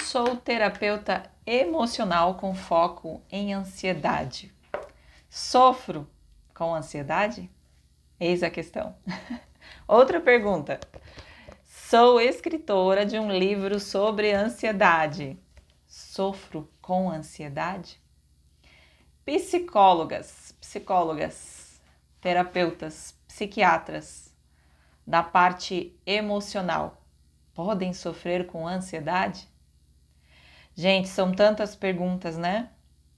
sou terapeuta emocional com foco em ansiedade. Sofro com ansiedade? Eis a questão. Outra pergunta. Sou escritora de um livro sobre ansiedade. Sofro com ansiedade? Psicólogas, terapeutas, psiquiatras da parte emocional podem sofrer com ansiedade? Gente, são tantas perguntas, né?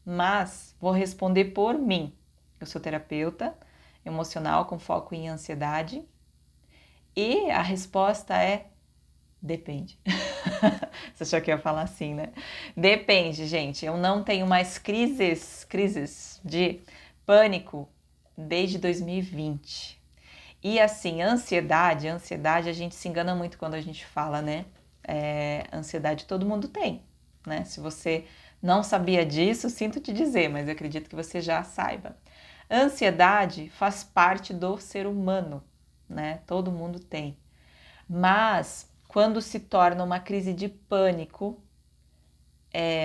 Mas vou responder por mim. Eu sou terapeuta emocional com foco em ansiedade e a resposta é depende. Você achou que eu ia falar assim, né? Depende, gente. Eu não tenho mais crises de pânico desde 2020. E assim, ansiedade, a gente se engana muito quando a gente fala, né? Ansiedade todo mundo tem, né? Se você não sabia disso, sinto te dizer, mas eu acredito que você já saiba. Ansiedade faz parte do ser humano, né? Todo mundo tem. Mas quando se torna uma crise de pânico,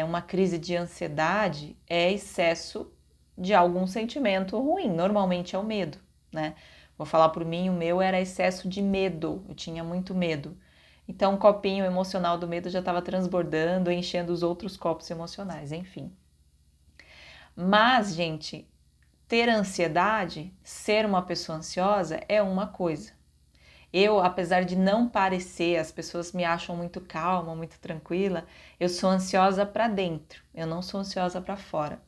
uma crise de ansiedade, é excesso de algum sentimento ruim. Normalmente é o medo, né? Vou falar por mim, o meu era excesso de medo. Eu tinha muito medo. Então, o copinho emocional do medo já estava transbordando, enchendo os outros copos emocionais, enfim. Mas, gente, ter ansiedade, ser uma pessoa ansiosa é uma coisa. Eu, apesar de não parecer, as pessoas me acham muito calma, muito tranquila, eu sou ansiosa para dentro, eu não sou ansiosa para fora.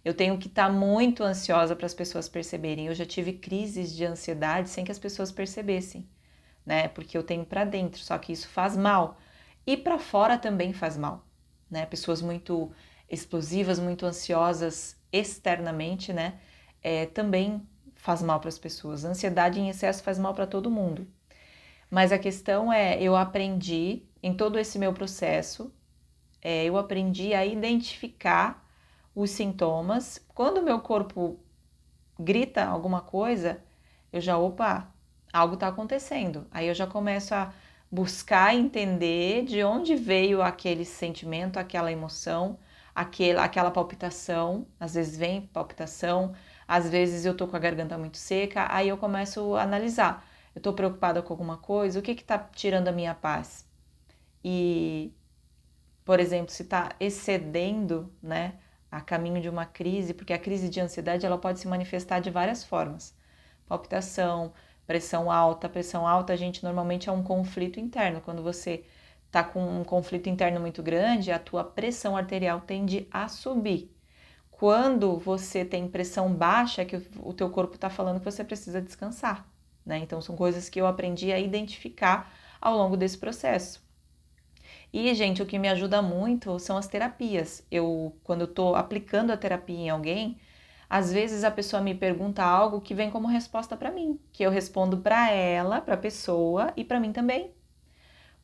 Eu tenho que estar muito ansiosa para as pessoas perceberem. Eu já tive crises de ansiedade sem que as pessoas percebessem, né? Porque eu tenho para dentro, só que isso faz mal. E para fora também faz mal, né? Pessoas muito explosivas, muito ansiosas externamente, né? Também faz mal para as pessoas. A ansiedade em excesso faz mal para todo mundo. Mas a questão eu aprendi em todo esse meu processo, eu aprendi a identificar os sintomas. Quando o meu corpo grita alguma coisa, eu já, algo está acontecendo. Aí eu já começo a buscar entender de onde veio aquele sentimento, aquela emoção, aquela palpitação. Às vezes vem palpitação, às vezes eu tô com a garganta muito seca, aí eu começo a analisar. Eu tô preocupada com alguma coisa, o que que tá tirando a minha paz? E, por exemplo, se tá excedendo, né, a caminho de uma crise, porque a crise de ansiedade ela pode se manifestar de várias formas. Palpitação, pressão a gente normalmente é um conflito interno. Quando você está com um conflito interno muito grande, a tua pressão arterial tende a subir. Quando você tem pressão baixa, é que o teu corpo está falando que você precisa descansar, né? Então são coisas que eu aprendi a identificar ao longo desse processo. E, gente, o que me ajuda muito são as terapias. Quando eu estou aplicando a terapia em alguém, às vezes a pessoa me pergunta algo que vem como resposta para mim, que eu respondo para ela, para a pessoa e para mim também.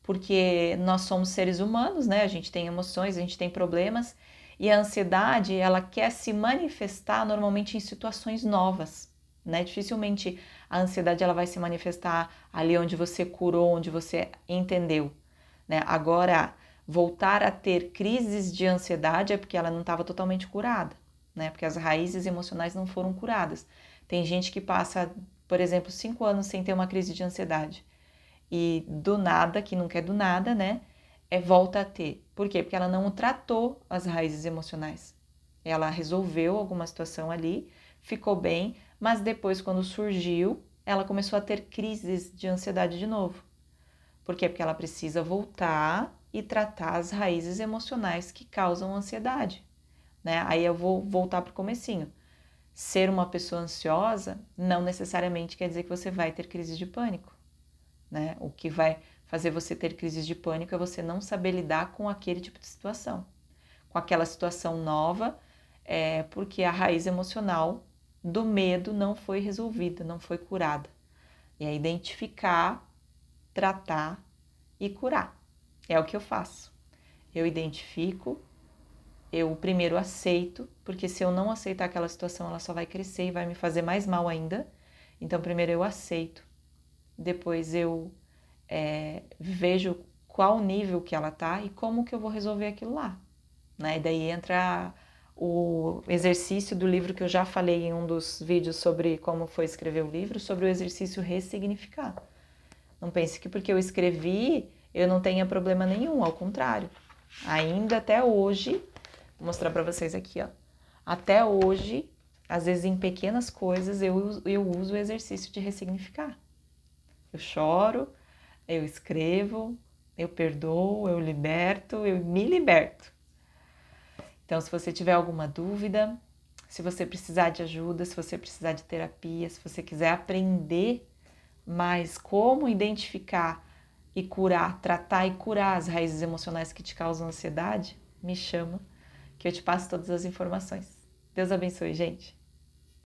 Porque nós somos seres humanos, né? A gente tem emoções, a gente tem problemas e a ansiedade, ela quer se manifestar normalmente em situações novas, né? Dificilmente a ansiedade ela vai se manifestar ali onde você curou, onde você entendeu, né? Agora, voltar a ter crises de ansiedade é porque ela não estava totalmente curada, né? Porque as raízes emocionais não foram curadas. Tem gente que passa, por exemplo, 5 anos sem ter uma crise de ansiedade e do nada, que nunca é do nada, né? Volta a ter. Por quê? Porque ela não tratou as raízes emocionais. Ela resolveu alguma situação ali, ficou bem, mas depois, quando surgiu, ela começou a ter crises de ansiedade de novo. Por quê? Porque ela precisa voltar e tratar as raízes emocionais que causam ansiedade, né? Aí eu vou voltar para o comecinho. Ser uma pessoa ansiosa não necessariamente quer dizer que você vai ter crise de pânico, né? O que vai fazer você ter crises de pânico é você não saber lidar com aquele tipo de situação, com aquela situação nova, porque a raiz emocional do medo não foi resolvida, não foi curada. E é identificar, tratar e curar. É o que eu faço. Eu identifico, eu primeiro aceito, porque se eu não aceitar aquela situação, ela só vai crescer e vai me fazer mais mal ainda. Então, primeiro eu aceito, depois eu vejo qual nível que ela tá e como que eu vou resolver aquilo lá, né? E daí entra o exercício do livro que eu já falei em um dos vídeos sobre como foi escrever o livro, sobre o exercício ressignificar. Não pense que porque eu escrevi eu não tenha problema nenhum, ao contrário. Ainda até hoje, vou mostrar para vocês aqui, ó. Até hoje, às vezes em pequenas coisas, eu uso o exercício de ressignificar. Eu choro, eu escrevo, eu perdoo, eu liberto, eu me liberto. Então, se você tiver alguma dúvida, se você precisar de ajuda, se você precisar de terapia, se você quiser aprender mais como identificar e curar, tratar e curar as raízes emocionais que te causam ansiedade, me chama que eu te passo todas as informações. Deus abençoe, gente!